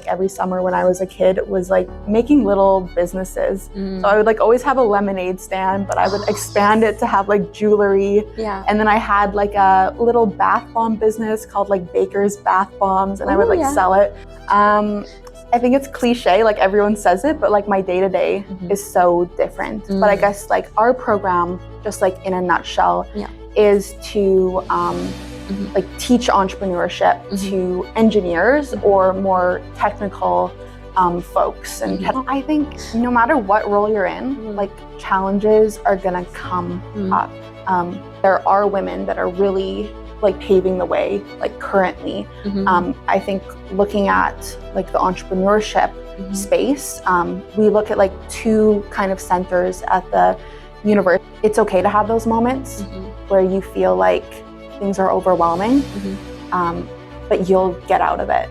like every summer when I was a kid was like making little businesses. So I would like always have a lemonade stand, but I would expand it to have like jewelry. And then I had like a little bath bomb business called like Baker's Bath Bombs, and I would like sell it. I think it's cliche, like everyone says it, but like my day-to-day is so different. But I guess like our program, just like in a nutshell, is to like teach entrepreneurship to engineers or more technical folks. And I think no matter what role you're in, like challenges are gonna come up. There are women that are really like paving the way, like currently. I think looking at like the entrepreneurship space, we look at like two kind of centers at the university. It's okay to have those moments where you feel like things are overwhelming, but you'll get out of it.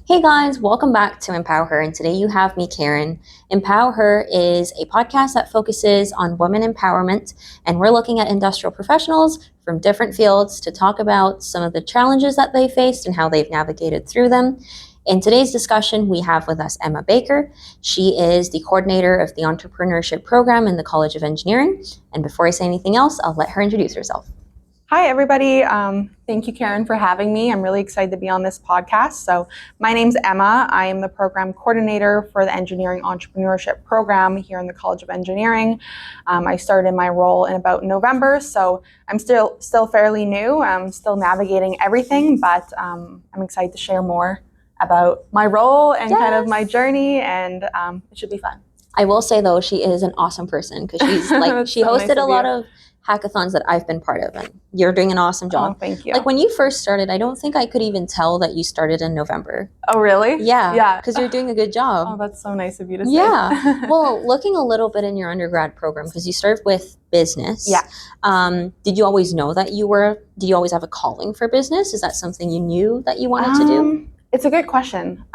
Hey guys, welcome back to Empower Her, and today you have me, Karen. Empower Her is a podcast that focuses on women empowerment, and we're looking at industrial professionals from different fields to talk about some of the challenges that they faced and how they've navigated through them. In today's discussion, we have with us Emma Baker. She is the coordinator of the Entrepreneurship program in the College of Engineering. And before I say anything else, I'll let her introduce herself. Hi, everybody. Thank you, Karen, for having me. I'm really excited to be on this podcast. So my name's Emma. I am the program coordinator for the Engineering Entrepreneurship program here in the College of Engineering. I started my role in about November, so I'm still fairly new. I'm still navigating everything, but I'm excited to share more about my role and kind of my journey, and it should be fun. I will say, though, she is an awesome person because she's like she hosted a lot of hackathons that I've been part of, and you're doing an awesome job. Oh, thank you. Like when you first started, I don't think I could even tell that you started in November. Oh, really? Yeah. Because you're doing a good job. Oh, that's so nice of you to say. Yeah. Well, looking a little bit in your undergrad program, because you started with business. Yeah. Did you always know that did you always have a calling for business? Is that something you knew that you wanted to do? It's a good question.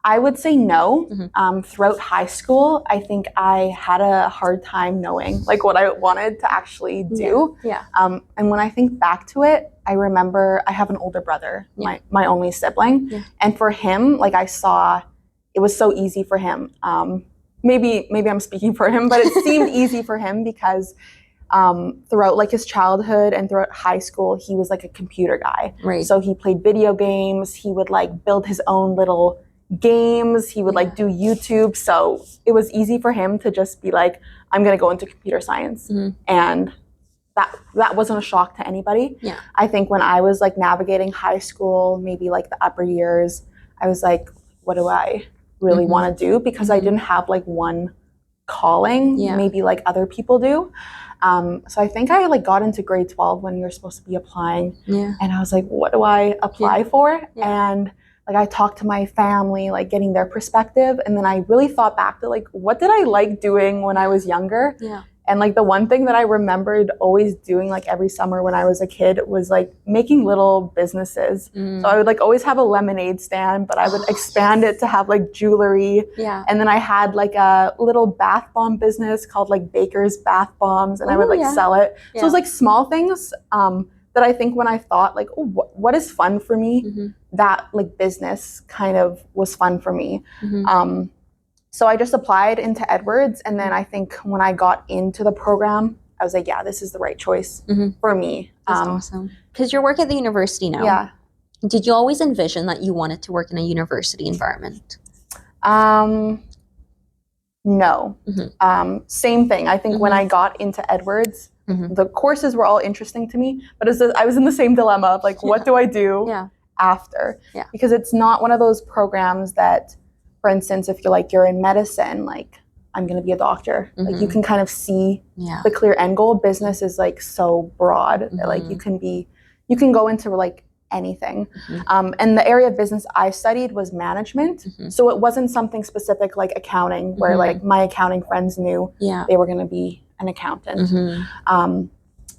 I would say no. Throughout high school, I think I had a hard time knowing like what I wanted to actually do. And when I think back to it, I remember I have an older brother, my only sibling. And for him, like I saw, it was so easy for him. Maybe I'm speaking for him, but it seemed easy for him because throughout like his childhood and throughout high school, he was like a computer guy. Right. So he played video games. He would like build his own little games. He would like do YouTube. So it was easy for him to just be like, I'm going to go into computer science. And that wasn't a shock to anybody. I think when I was like navigating high school, maybe like the upper years, I was like, what do I really want to do? Because I didn't have like one calling, maybe like other people do. So I think I like got into grade 12 when you're supposed to be applying. And I was like, what do I apply for? And like I talked to my family, like getting their perspective. And then I really thought back to like, what did I like doing when I was younger? And like the one thing that I remembered always doing like every summer when I was a kid was like making little businesses. So I would like always have a lemonade stand, but I would expand it to have like jewelry. And then I had like a little bath bomb business called like Baker's Bath Bombs, and I would like sell it. So it was like small things that I think when I thought like, oh, what is fun for me, that like business kind of was fun for me. So I just applied into Edwards, and then I think when I got into the program, I was like, yeah, this is the right choice for me. That's awesome. Because you work at the university now. Yeah. Did you always envision that you wanted to work in a university environment? No. Same thing. I think when I got into Edwards, the courses were all interesting to me, but I was in the same dilemma of like, what do I do after? Because it's not one of those programs that, for instance, if you're in medicine, like I'm going to be a doctor, like you can kind of see the clear end goal. Business is like so broad that like you can go into like anything. And the area of business I studied was management. So it wasn't something specific like accounting, where like my accounting friends knew they were going to be an accountant.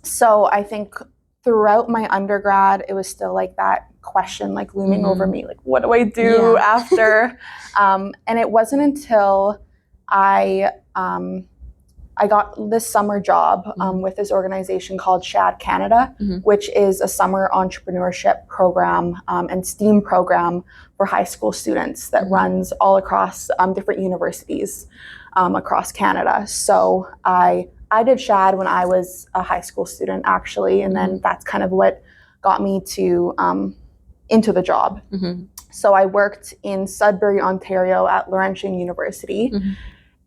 So I think throughout my undergrad, it was still like that question like looming over me, like, what do I do after? And it wasn't until I got this summer job with this organization called Shad Canada, which is a summer entrepreneurship program and STEAM program for high school students that runs all across different universities across Canada. So I did Shad when I was a high school student, actually, and then that's kind of what got me to into the job. So I worked in Sudbury, Ontario at Laurentian University,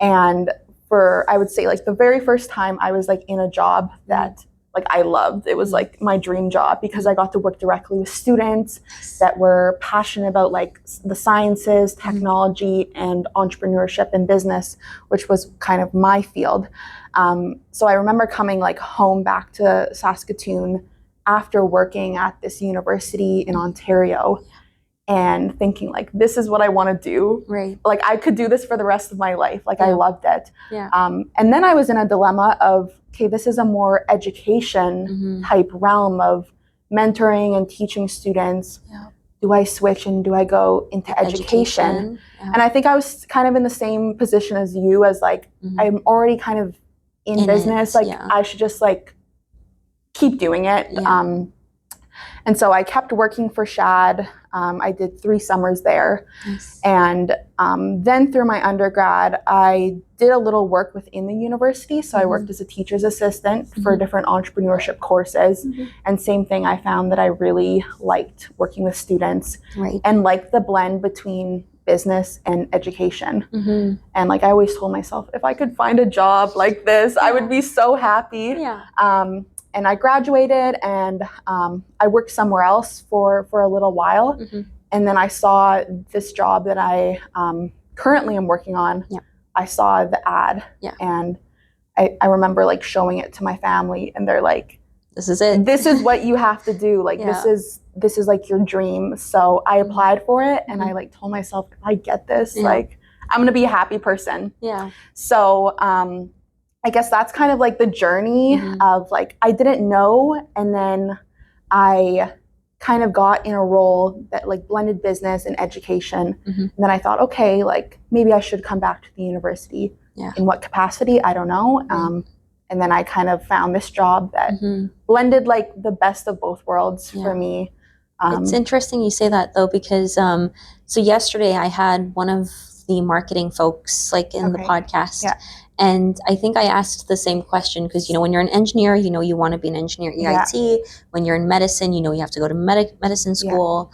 and for, I would say, like the very first time I was like in a job that like I loved. It was like my dream job because I got to work directly with students that were passionate about like the sciences, technology, and entrepreneurship and business, which was kind of my field. So I remember coming like home back to Saskatoon after working at this university in Ontario and thinking like, this is what I want to do. Right. Like I could do this for the rest of my life. Like I loved it. Yeah. And then I was in a dilemma of, okay, this is a more education type realm of mentoring and teaching students. Yeah. Do I switch and do I go into education? Yeah. And I think I was kind of in the same position as you, as like, I'm already kind of in business. Like I should just like keep doing it. Yeah. And so I kept working for Shad. I did 3 summers there. Nice. And then through my undergrad, I did a little work within the university. So I worked as a teacher's assistant for different entrepreneurship courses. And same thing, I found that I really liked working with students and liked the blend between business and education. And like I always told myself, if I could find a job like this, I would be so happy. And I graduated and I worked somewhere else for a little while. And then I saw this job that I currently am working on. I saw the ad and I remember like showing it to my family and they're like, this is it. This is what you have to do. Like this is like your dream. So I applied for it and I like told myself, if I get this, like I'm going to be a happy person. So I guess that's kind of like the journey of like, I didn't know. And then I kind of got in a role that like blended business and education. And then I thought, okay, like maybe I should come back to the university. In what capacity? I don't know. And then I kind of found this job that blended like the best of both worlds for me. It's interesting you say that though, because so yesterday I had one of the marketing folks like in the podcast. And I think I asked the same question because, you know, when you're an engineer, you know, you want to be an engineer at EIT. When you're in medicine, you know, you have to go to medicine school.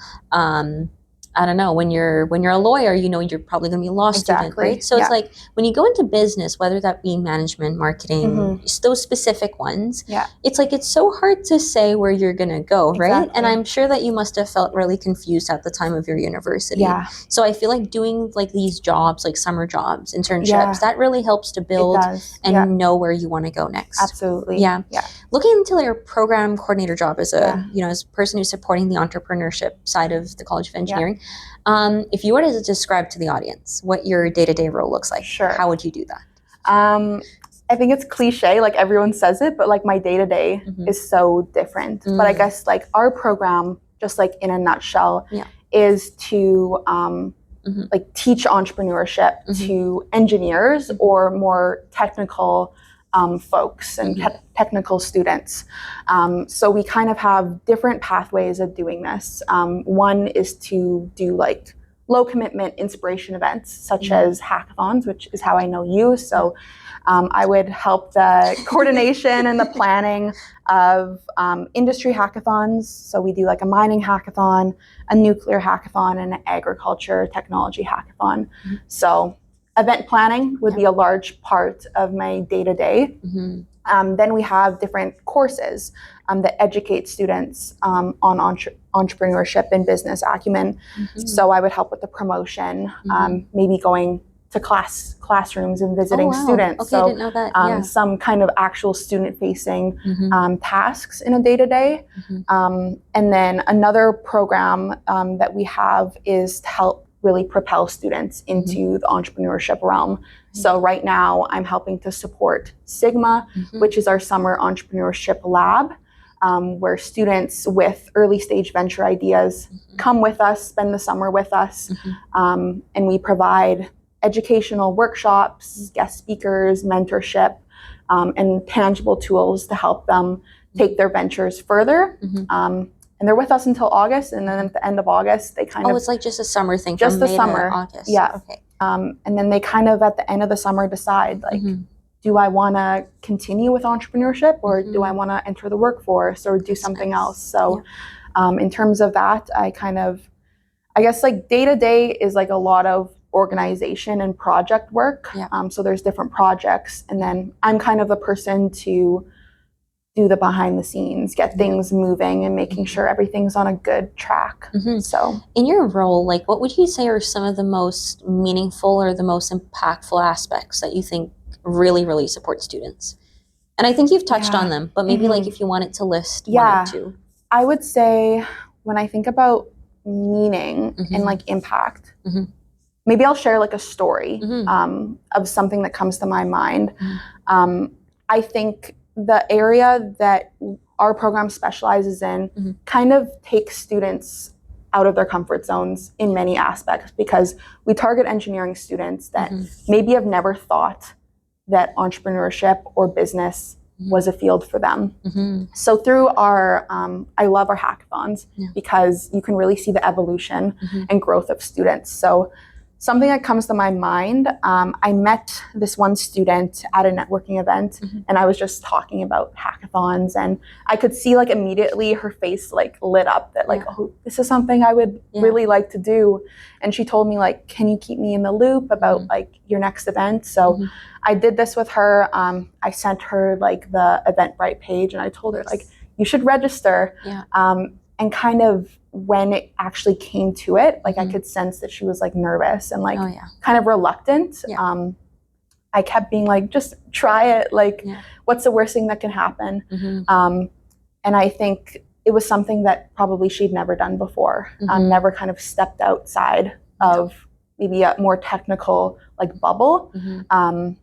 I don't know, when you're a lawyer, you know, you're probably going to be a law student, right? So it's like when you go into business, whether that be management, marketing, those specific ones, it's like it's so hard to say where you're going to go, right? And I'm sure that you must have felt really confused at the time of your university. So I feel like doing like these jobs, like summer jobs, internships, that really helps to build and know where you want to go next. Absolutely. Looking into your program coordinator job as a, you know, as a person who's supporting the entrepreneurship side of the College of Engineering, if you were to describe to the audience what your day-to-day role looks like, how would you do that? I think it's cliche, like everyone says it, but like my day-to-day is so different. But I guess like our program, just like in a nutshell, is to like teach entrepreneurship to engineers or more technical folks and technical students. So we kind of have different pathways of doing this. One is to do like low commitment inspiration events such as hackathons, which is how I know you. So I would help the coordination and the planning of industry hackathons. So we do like a mining hackathon, a nuclear hackathon, and an agriculture technology hackathon. So event planning would be a large part of my day-to-day. Then we have different courses that educate students on entrepreneurship and business acumen. So I would help with the promotion, maybe going to classrooms and visiting wow. students. Okay, So I didn't know that. some kind of actual student-facing Mhm. tasks in a day-to-day. Mhm. And then another program that we have is to help really propel students into the entrepreneurship realm. So right now I'm helping to support Sigma, which is our summer entrepreneurship lab, where students with early stage venture ideas come with us, spend the summer with us, and we provide educational workshops, guest speakers, mentorship, and tangible tools to help them take their ventures further. And they're with us until August, and then at the end of August, they kind of... Oh, it's like just a summer thing just from the May summer. to August. Yeah. Okay. And then they kind of, at the end of the summer, decide, like, do I want to continue with entrepreneurship, or do I want to enter the workforce or do something else? So in terms of that, I guess like day-to-day is like a lot of organization and project work. So there's different projects, and then I'm kind of the person to do the behind the scenes, get things moving and making sure everything's on a good track. So in your role, like what would you say are some of the most meaningful or the most impactful aspects that you think really, really support students? And I think you've touched on them, but maybe like if you wanted to list one or two. I would say when I think about meaning and like impact, maybe I'll share like a story of something that comes to my mind. I think the area that our program specializes in kind of takes students out of their comfort zones in many aspects, because we target engineering students that maybe have never thought that entrepreneurship or business was a field for them. So through our, I love our hackathons because you can really see the evolution and growth of students. So something that comes to my mind, I met this one student at a networking event, and I was just talking about hackathons, and I could see like immediately her face like lit up that like, oh, this is something I would really like to do. And she told me like, can you keep me in the loop about like your next event? So I did this with her. I sent her like the Eventbrite page, and I told her like, you should register. And kind of when it actually came to it, like I could sense that she was like nervous and like kind of reluctant. I kept being like, just try it. Like, what's the worst thing that can happen? And I think it was something that probably she'd never done before. Never kind of stepped outside of maybe a more technical like bubble. And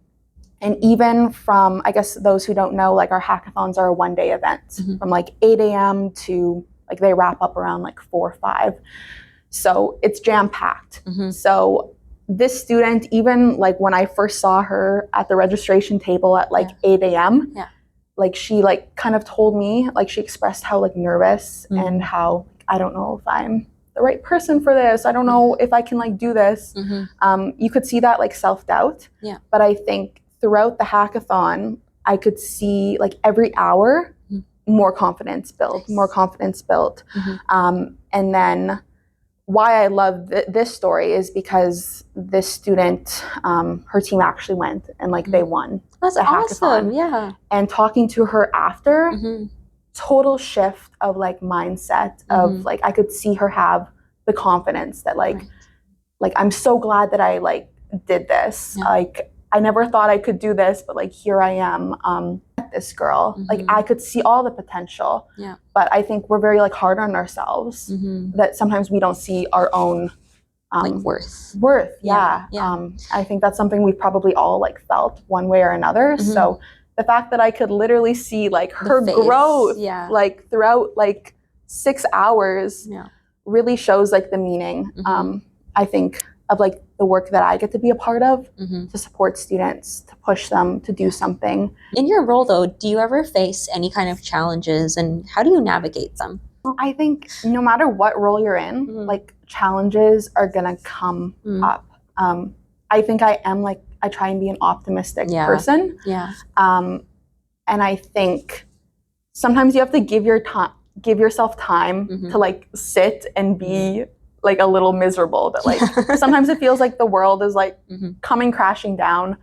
even from, I guess those who don't know, like our hackathons are a one-day event from like 8 a.m. to like they wrap up around like 4 or 5. So it's jam-packed. So this student, even like when I first saw her at the registration table at like 8 a.m., like she like kind of told me, like she expressed how like nervous and how I don't know if I'm the right person for this. I don't know if I can like do this. You could see that like self-doubt. But I think throughout the hackathon, I could see like every hour more confidence built. And then why I love this story is because this student, her team actually went and like they won. That's the awesome. hackathon. And talking to her after, total shift of like mindset of like, I could see her have the confidence that like I'm so glad that I like did this. Like I never thought I could do this, but like here I am. This girl, like I could see all the potential. But I think we're very like hard on ourselves that sometimes we don't see our own like worth. I think that's something we've probably all like felt one way or another. So the fact that I could literally see like her growth like throughout like 6 hours really shows like the meaning I think of like the work that I get to be a part of to support students, to push them to do something. In your role though, do you ever face any kind of challenges, and how do you navigate them? I think no matter what role you're in, like challenges are gonna come up. I think I am like, I try and be an optimistic person. And I think sometimes you have to give yourself time to like sit and be like a little miserable, that like sometimes it feels like the world is like coming crashing down.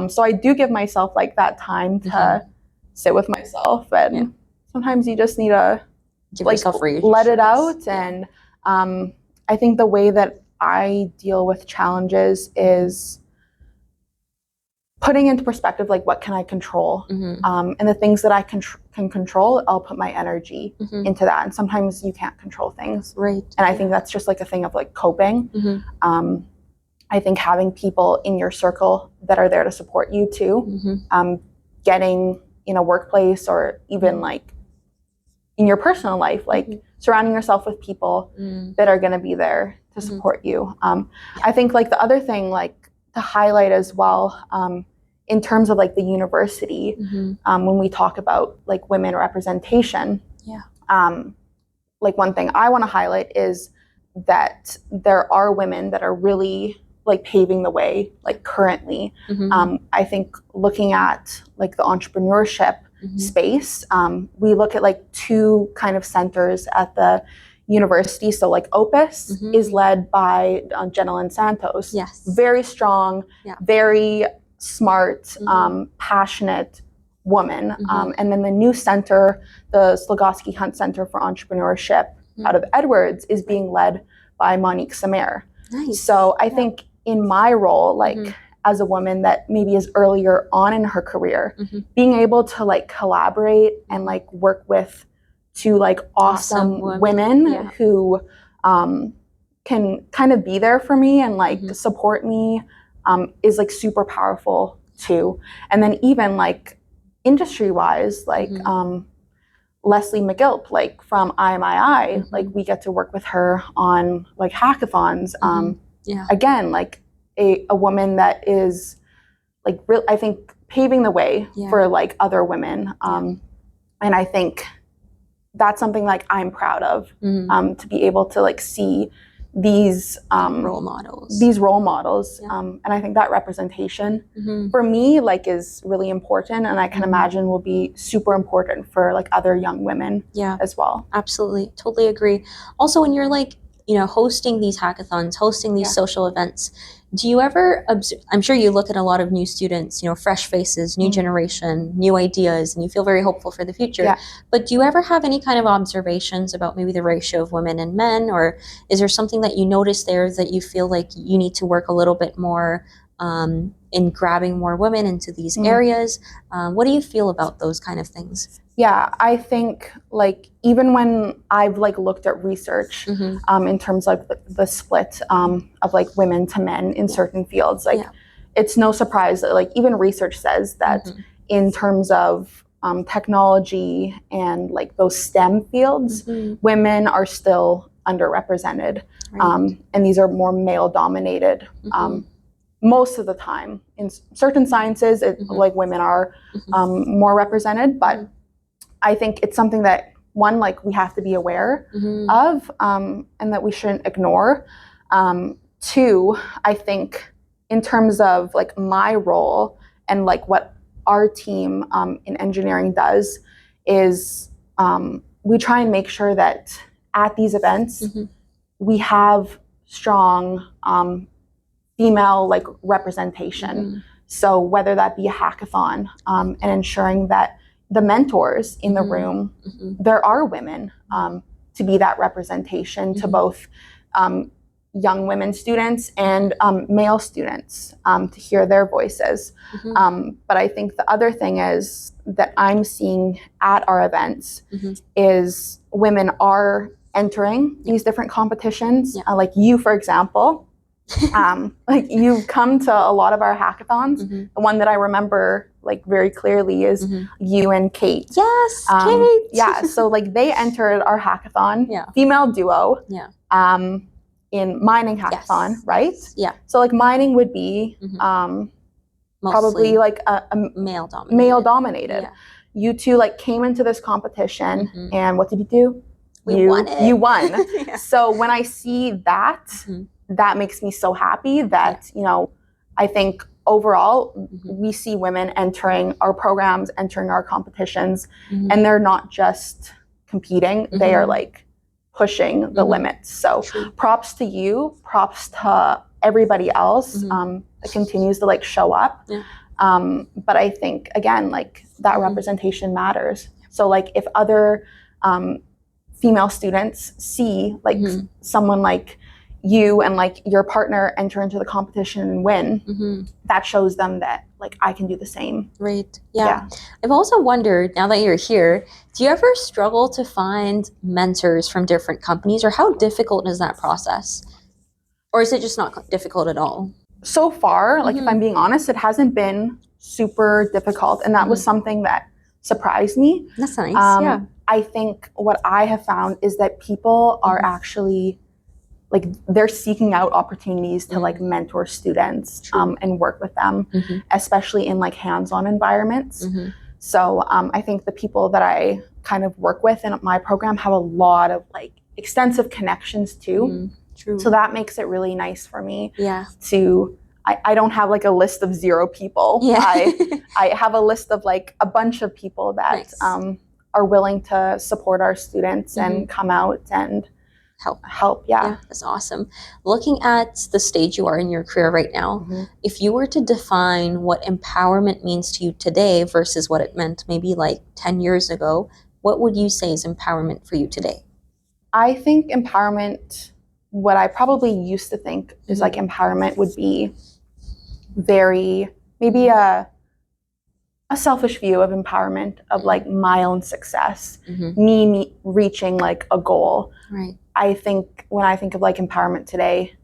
So I do give myself like that time to sit with myself, and sometimes you just need to give like yourself let it out. And I think the way that I deal with challenges is putting into perspective, like, what can I control? And the things that I can control, I'll put my energy into that. And sometimes you can't control things. Right. And I think that's just like a thing of like coping. I think having people in your circle that are there to support you too, getting in a workplace or even like in your personal life, like surrounding yourself with people that are going to be there to support you. I think like the other thing, like to highlight as well, in terms of like the university, when we talk about like women representation, like one thing I want to highlight is that there are women that are really like paving the way, like currently. I think looking at like the entrepreneurship space, we look at like two kind of centers at the university. So like Opus is led by Jenilyn Santos. Very strong, very smart, passionate woman. And then the new center, the Slugosky Hunt Center for Entrepreneurship out of Edwards, is being led by Monique Samer. So I think in my role, like as a woman that maybe is earlier on in her career, being able to like collaborate and like work with two like awesome women who can kind of be there for me and like support me is like super powerful too. And then even like industry wise, like Leslie McGilp, like from IMII, like we get to work with her on like hackathons. Again, like a woman that is like I think paving the way for like other women. And I think that's something like I'm proud of, to be able to like see these role models. And I think that representation for me like is really important, and I can imagine will be super important for like other young women as well. Absolutely, totally agree. Also, when you're like, you know, hosting these hackathons, hosting these social events, do you ever observe, I'm sure you look at a lot of new students, you know, fresh faces, new generation, new ideas, and you feel very hopeful for the future. But do you ever have any kind of observations about maybe the ratio of women and men, or is there something that you notice there that you feel like you need to work a little bit more in grabbing more women into these areas? What do you feel about those kind of things? Yeah, I think like even when I've like looked at research in terms of the split of like women to men in certain fields, like it's no surprise that like even research says that in terms of technology and like those STEM fields, women are still underrepresented. And these are more male dominated. Most of the time in certain sciences, like women are more represented, but I think it's something that one, like we have to be aware of, and that we shouldn't ignore. Two, I think in terms of like my role and like what our team in engineering does is we try and make sure that at these events we have strong female like representation. So whether that be a hackathon and ensuring that the mentors in the room, there are women to be that representation to both young women students and male students to hear their voices. But I think the other thing is that I'm seeing at our events is women are entering these different competitions. Like you, for example, like you've come to a lot of our hackathons. The one that I remember like very clearly is you and Kate. Kate. Yeah, so like they entered our hackathon, female duo, in mining hackathon, right? So like mining would be probably like a male dominated. You two like came into this competition, and what did you do? We won it. You won. So when I see that, that makes me so happy that, you know, I think overall we see women entering our programs, entering our competitions, and they're not just competing, they are like pushing the limits. So props to you, props to everybody else that continues to like show up. But I think again, like that representation matters. So like if other female students see like someone like you and like your partner enter into the competition and win, that shows them that like I can do the same. Right. Yeah. I've also wondered, now that you're here, do you ever struggle to find mentors from different companies, or how difficult is that process? Or is it just not difficult at all? So far, like if I'm being honest, it hasn't been super difficult. And that was something that surprised me. That's nice. I think what I have found is that people are actually like they're seeking out opportunities to like mentor students and work with them, especially in like hands-on environments. So I think the people that I kind of work with in my program have a lot of like extensive connections too. True. So that makes it really nice for me to, I don't have like a list of 0 people. I have a list of like a bunch of people that are willing to support our students and come out and help. Yeah, that's awesome. Looking at the stage you are in your career right now, if you were to define what empowerment means to you today versus what it meant maybe like 10 years ago, what would you say is empowerment for you today? I think empowerment, what I probably used to think is like empowerment would be very, maybe a selfish view of empowerment of like my own success, me reaching like a goal. Right. I think when I think of like empowerment today,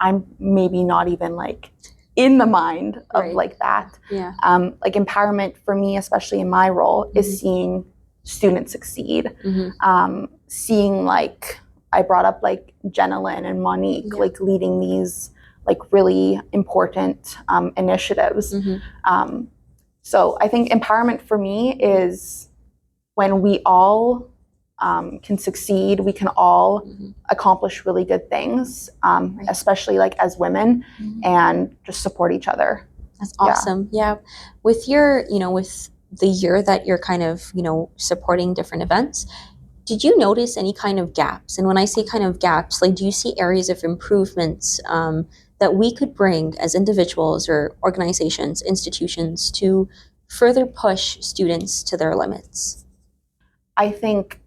I'm maybe not even like in the mind of like that. Like empowerment for me, especially in my role, is seeing students succeed. Seeing like, I brought up like Jenna Lynn and Monique, like leading these like really important initiatives. So I think empowerment for me is when we all can succeed, we can all accomplish really good things, especially like as women, and just support each other. That's awesome. Yeah. With your, with the year that you're kind of, supporting different events, did you notice any kind of gaps? And when I say kind of gaps, like, do you see areas of improvements that we could bring as individuals or organizations, institutions, to further push students to their limits? I think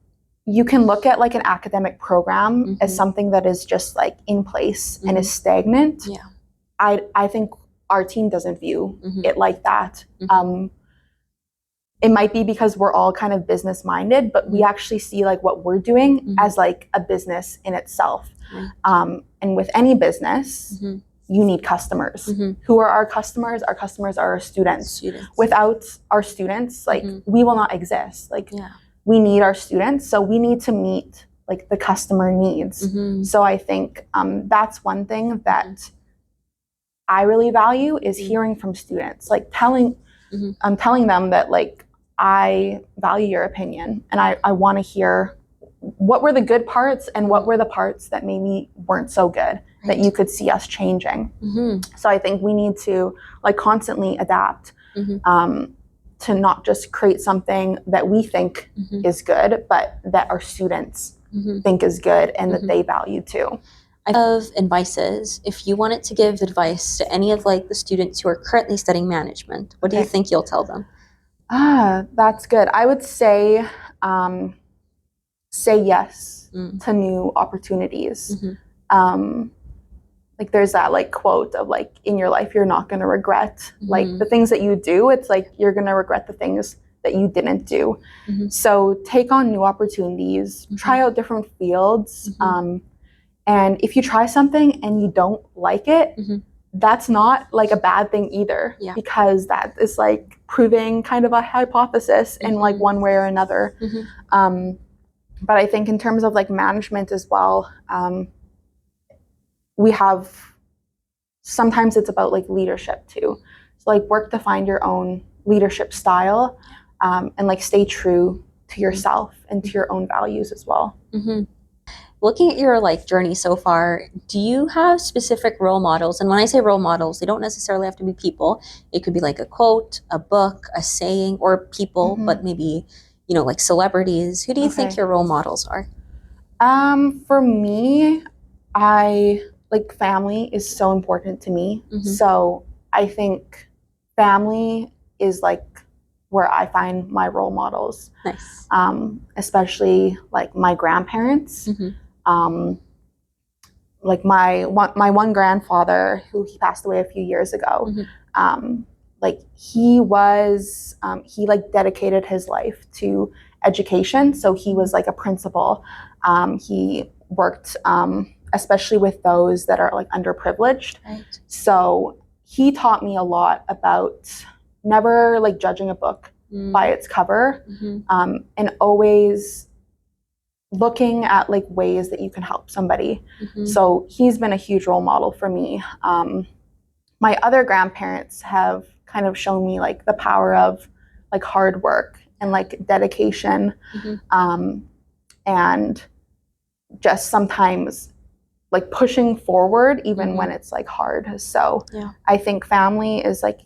you can look at like an academic program as something that is just like in place and is stagnant. I think our team doesn't view it like that. It might be because we're all kind of business minded, but we actually see like what we're doing as like a business in itself. And with any business, you need customers. Who are our customers? Our customers are our students. Without our students, like we will not exist. Like we need our students, so we need to meet like the customer needs. So I think that's one thing that I really value is hearing from students, like telling them that like I value your opinion and I want to hear what were the good parts and what were the parts that maybe weren't so good that you could see us changing. So I think we need to like constantly adapt to not just create something that we think is good, but that our students think is good and that they value too. I have advices. If you wanted to give advice to any of like the students who are currently studying management, what do you think you'll tell them? That's good. I would say yes to new opportunities. Like there's that like quote of like, in your life you're not going to regret like the things that you do. It's like you're going to regret the things that you didn't do. So take on new opportunities, try out different fields. And if you try something and you don't like it, that's not like a bad thing either, because that is like proving kind of a hypothesis in like one way or another. But I think in terms of like management as well, we have, sometimes it's about like leadership too. So like work to find your own leadership style and like stay true to yourself and to your own values as well. Looking at your like journey so far, do you have specific role models? And when I say role models, they don't necessarily have to be people. It could be like a quote, a book, a saying, or people, but maybe, like celebrities. Who do you think your role models are? For me, like family is so important to me. So I think family is like where I find my role models. Nice. Especially like my grandparents. Like my one grandfather, who he passed away a few years ago, like he was he like dedicated his life to education. So he was like a principal. He worked especially with those that are like underprivileged. Right. So he taught me a lot about never like judging a book by its cover, and always looking at like ways that you can help somebody. So he's been a huge role model for me. My other grandparents have kind of shown me like the power of like hard work and like dedication, and just sometimes like pushing forward even when it's like hard. So I think family is like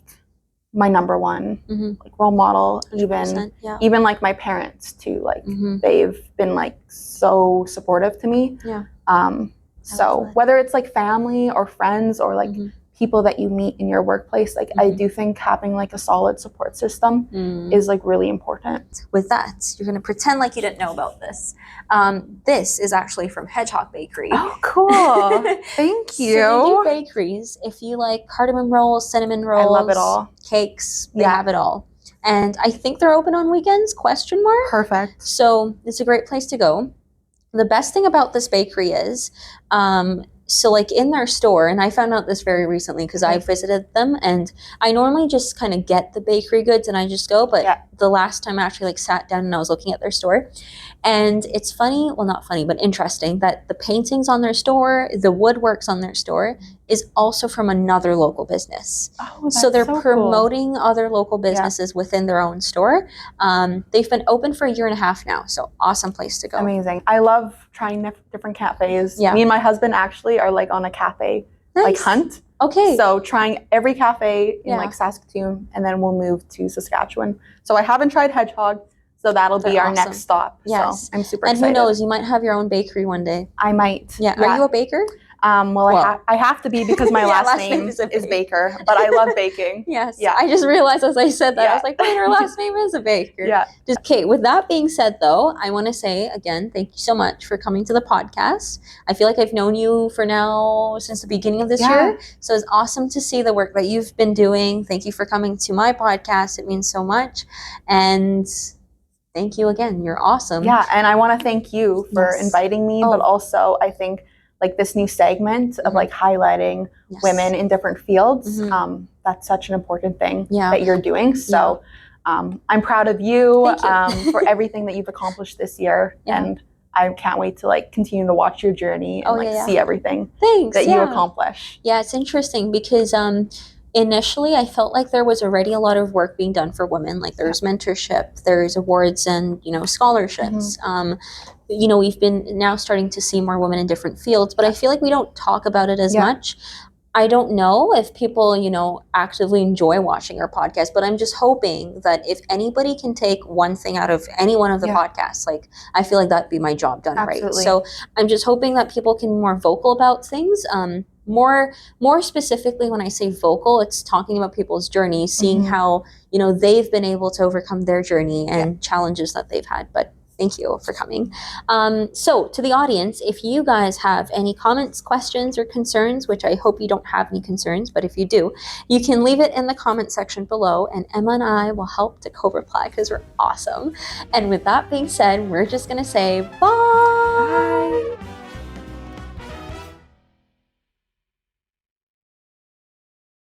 my number one like role model. Even like my parents too, like they've been like so supportive to me. So whether it's like family or friends or like people that you meet in your workplace, like I do think having like a solid support system is like really important. With that, you're going to pretend like you didn't know about this. This is actually from Hedgehog Bakery. Oh, cool. Thank you. So they do bakeries. If you like cardamom rolls, cinnamon rolls, I love it all. Cakes, they have it all. And I think they're open on weekends, ? Perfect. So it's a great place to go. The best thing about this bakery is, so like in their store, and I found out this very recently because I visited them, and I normally just kind of get the bakery goods and I just go, but the last time I actually like sat down and I was looking at their store, and it's funny, well not funny, but interesting that the paintings on their store, the woodworks on their store is also from another local business. So they're promoting other local businesses within their own store. They've been open for 1.5 years now, so awesome place to go. Amazing. I love trying different cafes. Me and my husband actually are like on a cafe like hunt. So trying every cafe in like Saskatoon, and then we'll move to Saskatchewan. So I haven't tried Hedgehog, so that'll be our next stop. So I'm super excited. And who knows, you might have your own bakery one day. I might. Are you a baker? I have to be because my last name is Baker, but I love baking. I just realized as I said that, I was like, wait, her last name is a baker. Okay, with that being said though, I want to say again, thank you so much for coming to the podcast. I feel like I've known you for now since the beginning of this year. So it's awesome to see the work that you've been doing. Thank you for coming to my podcast. It means so much. And thank you again. You're awesome. And I want to thank you for inviting me, but also I think like this new segment of like highlighting women in different fields, that's such an important thing that you're doing. So I'm proud of you, for everything that you've accomplished this year. And I can't wait to like continue to watch your journey and see everything that you accomplish. It's interesting because initially I felt like there was already a lot of work being done for women. Like there's mentorship, there's awards and, scholarships. We've been now starting to see more women in different fields, but I feel like we don't talk about it as much. I don't know if people, actively enjoy watching our podcast, but I'm just hoping that if anybody can take one thing out of any one of the podcasts, like I feel like that'd be my job done. Right. So I'm just hoping that people can be more vocal about things. More specifically, when I say vocal, it's talking about people's journey, seeing how, they've been able to overcome their journey and challenges that they've had. But thank you for coming. So to the audience, if you guys have any comments, questions, or concerns, which I hope you don't have any concerns, but if you do, you can leave it in the comment section below, and Emma and I will help to co-reply because we're awesome. And with that being said, we're just going to say bye.